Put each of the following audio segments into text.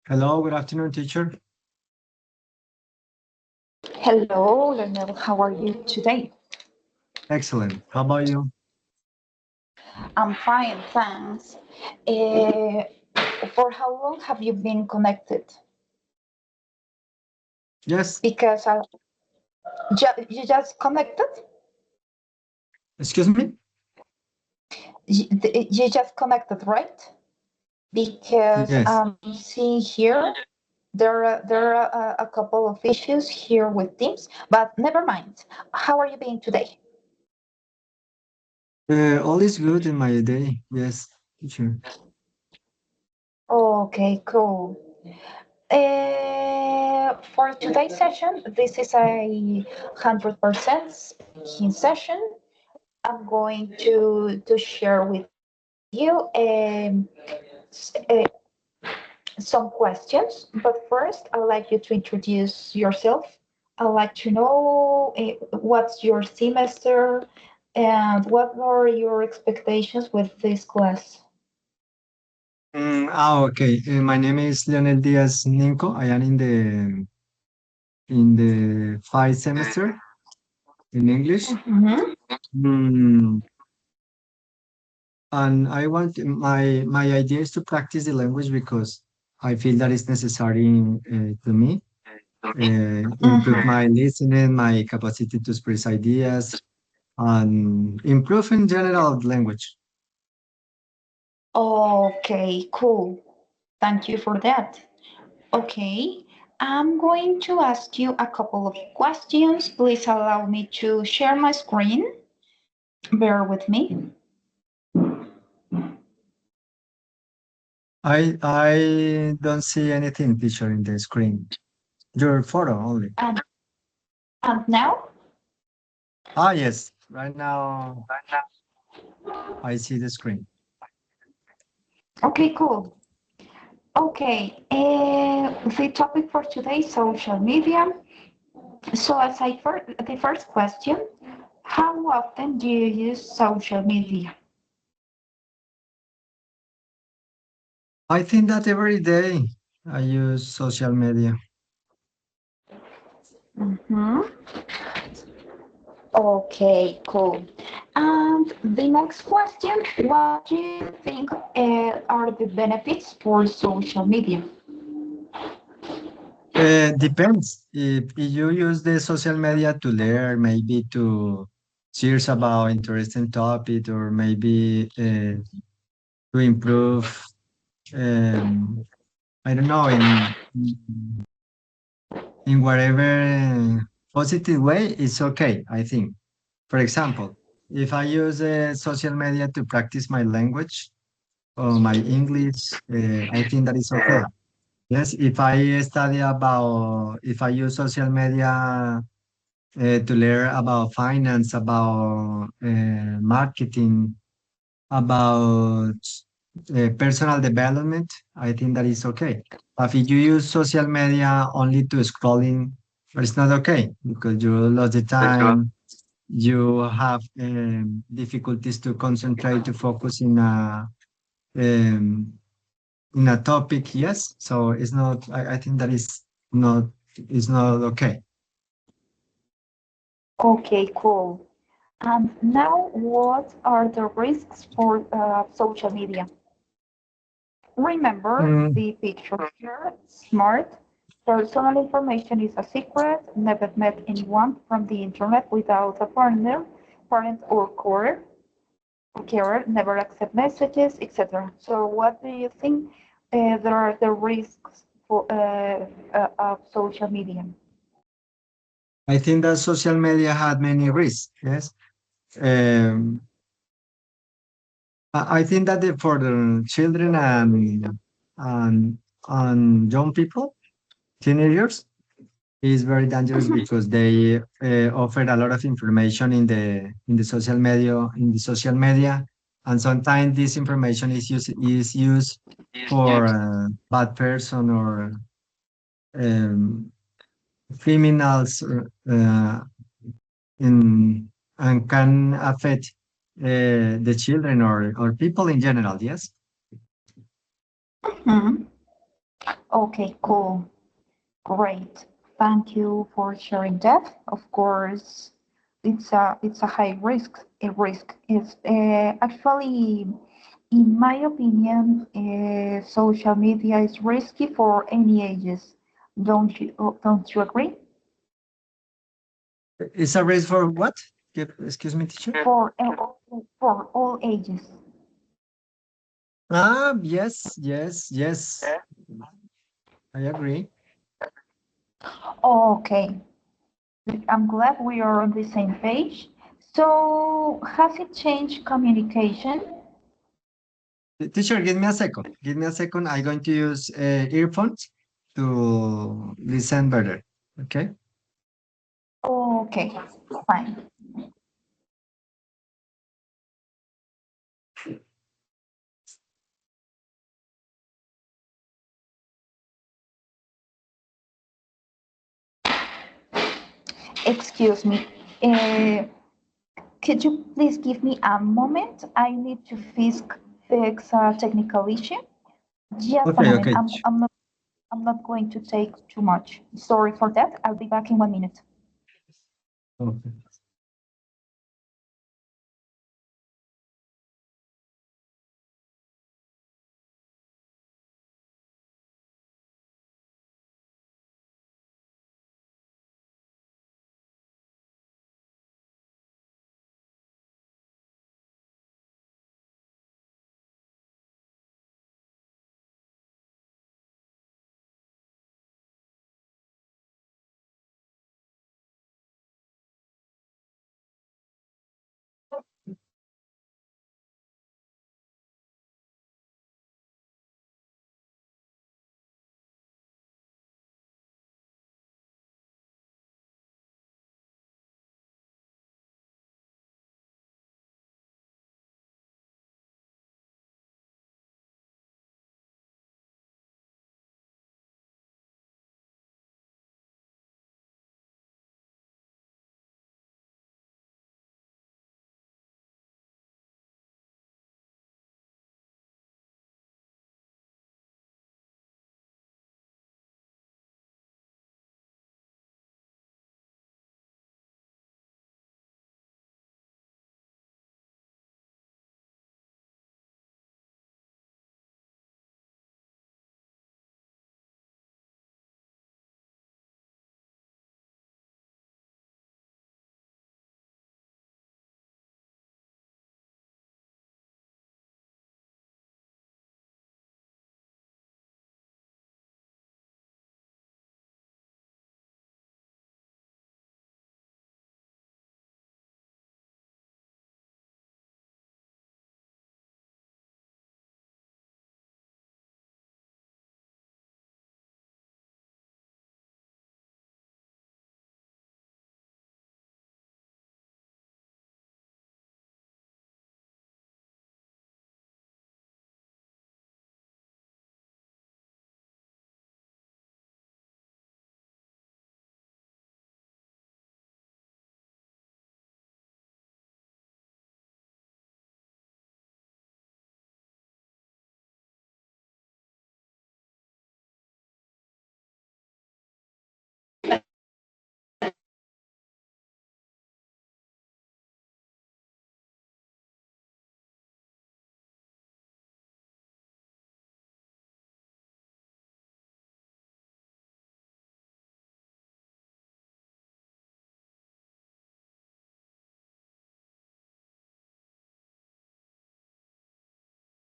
Hello, good afternoon, teacher. Hello, Leonel. How are you today? Excellent. How about you? I'm fine, thanks. Uh, for how long have you been connected? Yes, Because you just connected? excuse me? You just connected, right? Because Yes. I'm seeing here there are a couple of issues here with Teams, but never mind. How are you being today? All is good in my day. Yes, teacher. Okay, cool. For today's session, this is a 100% speaking session. I'm going to share with you s- some questions, but first, I'd like you to introduce yourself. I'd like to know what's your semester and what are your expectations with this class. Okay. My name is Leonel Diaz Ninco. I am in the 5th semester in English. Mm-hmm. Mm, and I want my idea is to practice the language because I feel that it's necessary to me. Improve Mm-hmm. my listening, my capacity to express ideas, and improve in general language. Okay, cool. Thank you for that. Okay, I'm going to ask you a couple of questions. Please allow me to share my screen. Bear with me. I don't see anything, teacher, in the screen. Your photo only. And, and now? Ah, yes. Right now, I see the screen. Okay, cool. Okay, the topic for today is social media. So, the first question, how often do you use social media? I think that every day I use social media. Mm-hmm. Okay, cool. And the next question, what do you think are the benefits for social media? Depends. If you use the social media to learn, maybe to search about interesting topic, or maybe to improve, um, I don't know, in whatever positive way, it's okay, I think. For example, if I use social media to practice my language or my English, I think that is okay. Yes, if I use social media to learn about finance, about marketing, about personal development, I think that is okay. But if you use social media only to scrolling, it's not okay because you lost the time, you have difficulties to concentrate, to focus um, in a topic. Yes, so it's not. I think that is not okay. Okay, cool. And now, what are the risks for social media? Remember Mm, the picture here, smart. Personal information is a secret. Never met anyone from the internet without a partner, parent or carer. Never accept messages, etc. So, what do you think there are the risks of social media? I think that social media had many risks. Yes. Um, I think that for the children and and young people, teenagers, is very dangerous because they offer a lot of information in the social media, and sometimes this information is used for bad person or um, criminals in and can affect the children or people in general. Yes. Mhm. Okay, cool. Great. Thank you for sharing that. Of course, it's a high risk. A risk is actually, in my opinion, social media is risky for any ages. Don't you agree? It's a race for what? Excuse me, teacher. For all ages. Ah, yes, yes, yes. I agree. Okay, I'm glad we are on the same page. So, has it changed communication? Teacher, give me a second. Give me a second. I'm going to use earphones to listen better. Okay. Okay, fine. Excuse me. Could you please give me a moment? I need to fix a technical issue. Just a Okay, moment. okay. I'm not going to take too much. Sorry for that. I'll be back in 1 minute. Okay.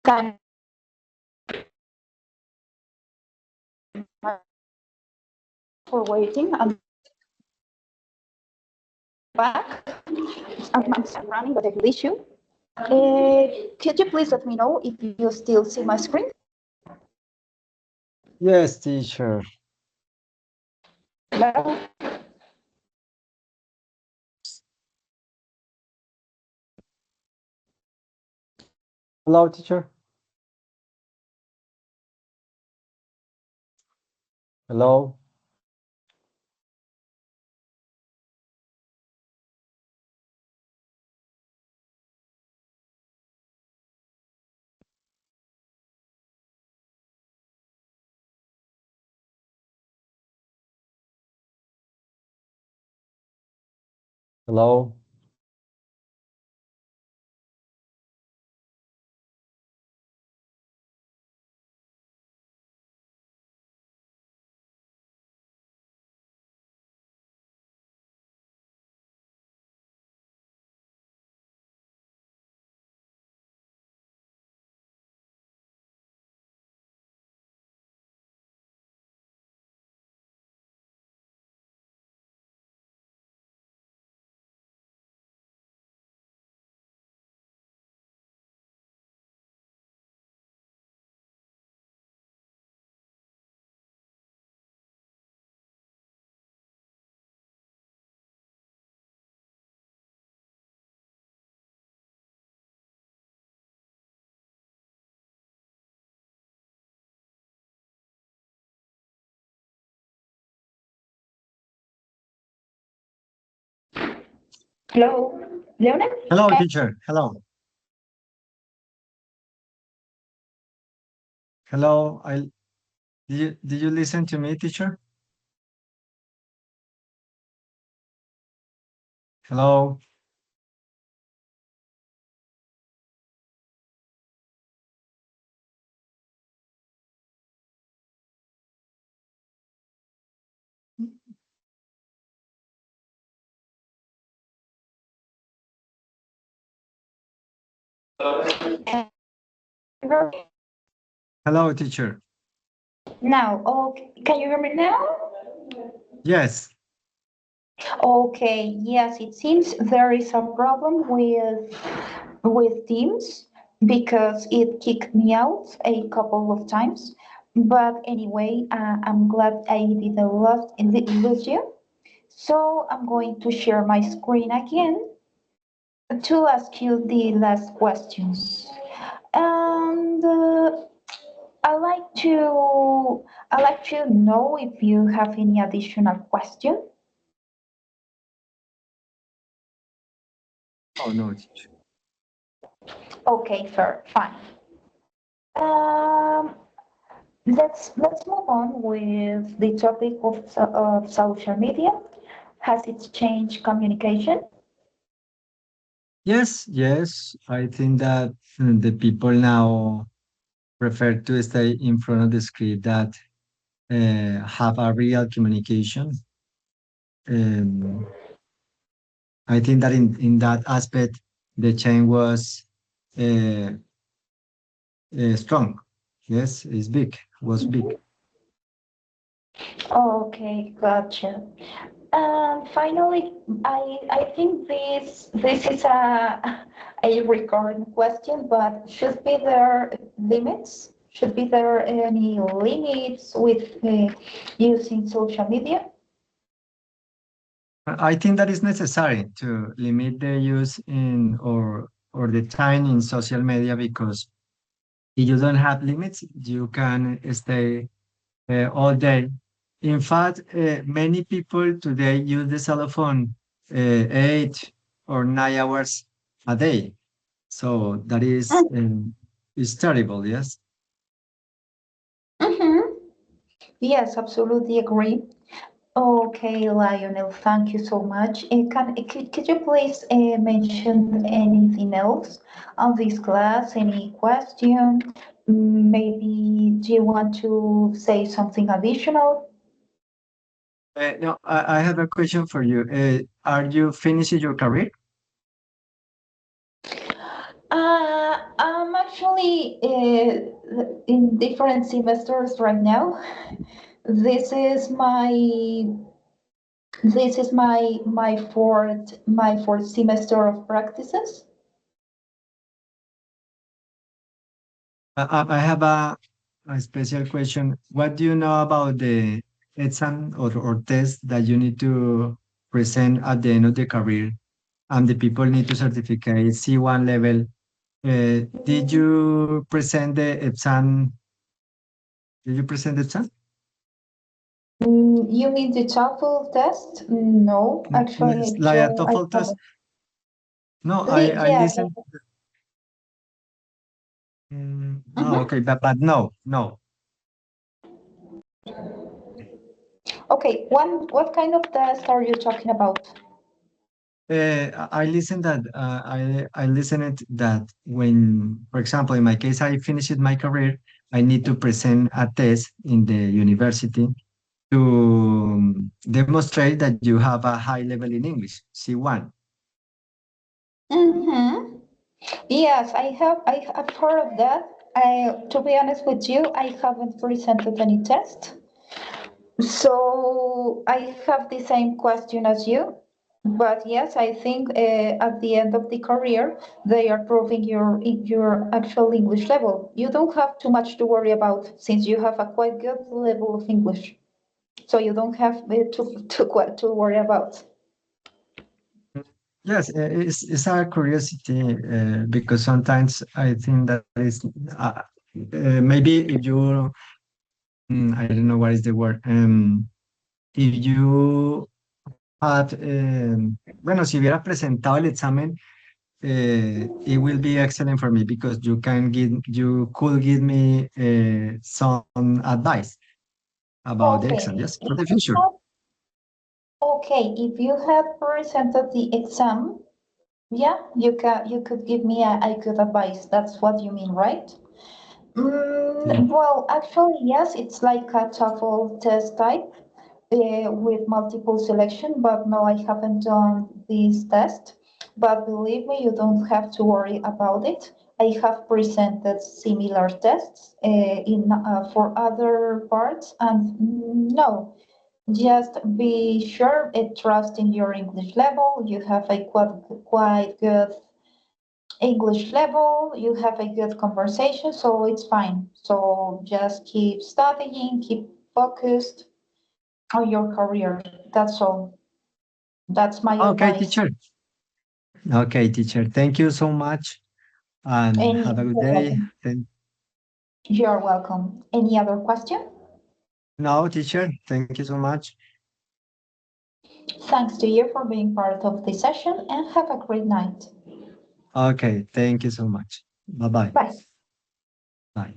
Thanks for waiting. I'm back. I'm running a technical issue. Could you please let me know if you still see my screen? Yes, teacher. Hello? Hello, teacher. Hello. Hello. Hello, Leonard? Hello, teacher. Hello. Hello. Did you listen to me, teacher? Hello. Hello, teacher. Now, okay, can you hear me now? Yes. Okay, yes, it seems there is a problem with Teams because it kicked me out a couple of times. But anyway, I'm glad I didn't lose you. So I'm going to share my screen again to ask you the last questions. And I like to know if you have any additional question. Oh, no, teacher. Okay, sir, fine. Um, let's move on with the topic of social media. Has it changed communication? Yes, yes. I think that the people now prefer to stay in front of the screen that have a real communication. Um, I think that in that aspect, the change was uh, strong. Yes, it's big. Was big. Okay, gotcha. And finally, I think this is a recurring question, but should be there limits? Should be there any limits with using social media? I think that is necessary to limit the use in or the time in social media because if you don't have limits, you can stay all day. In fact, many people today use the cell phone 8 or 9 hours a day. So that is terrible. Yes. Mm-hmm. Yes, absolutely agree. Okay, Lionel, thank you so much. Could you please mention anything else on this class? Any question? Maybe do you want to say something additional? No, I have a question for you. Are you finishing your career? I'm actually in different semesters right now. This is my this is my fourth semester of practices. I have a special question. What do you know about the exam or test that you need to present at the end of the career and the people need to certificate C1 level? Did you present the exam? Did you present the exam? You mean the TOEFL test? No, actually, Yes, like a I TOEFL test? haven't. No, I Yeah, yeah. listened. No, Mhm. okay, but no, no. Okay, what kind of test are you talking about? I listen that I listened that when, for example, in my case, I finished my career, I need to present a test in the university to demonstrate that you have a high level in English, C1. Mm-hmm. Yes, I have heard of that. To be honest with you, I haven't presented any test. So I have the same question as you. But yes, I think at the end of the career, they are proving your actual English level. You don't have too much to worry about since you have a quite good level of English. So you don't have to worry about. Yes, it's a curiosity because sometimes I think that is maybe if you I don't know what is the word if you had bueno si hubieras presentado el examen it will be excellent for me because you could give me some advice about the exam, Okay. yes, for the future. Okay, if you had presented the exam, yeah, you could give me a good advice. That's what you mean, right? Sí. Well, actually, yes, it's like a TOEFL test type with multiple selection, but no, I haven't done this test. But believe me, you don't have to worry about it. I have presented similar tests in for other parts, and no, just be sure and trust in your English level. You have a quite good English level, you have a good conversation, so it's fine. So just keep studying, keep focused on your career. That's all. That's my Okay, advice. teacher. Okay, teacher, thank you so much and have a good You're day. welcome. You're welcome. Any other question? No, teacher, thank you so much. Thanks to you for being part of this session and have a great night. Okay, thank you so much. Bye bye. Bye. Bye.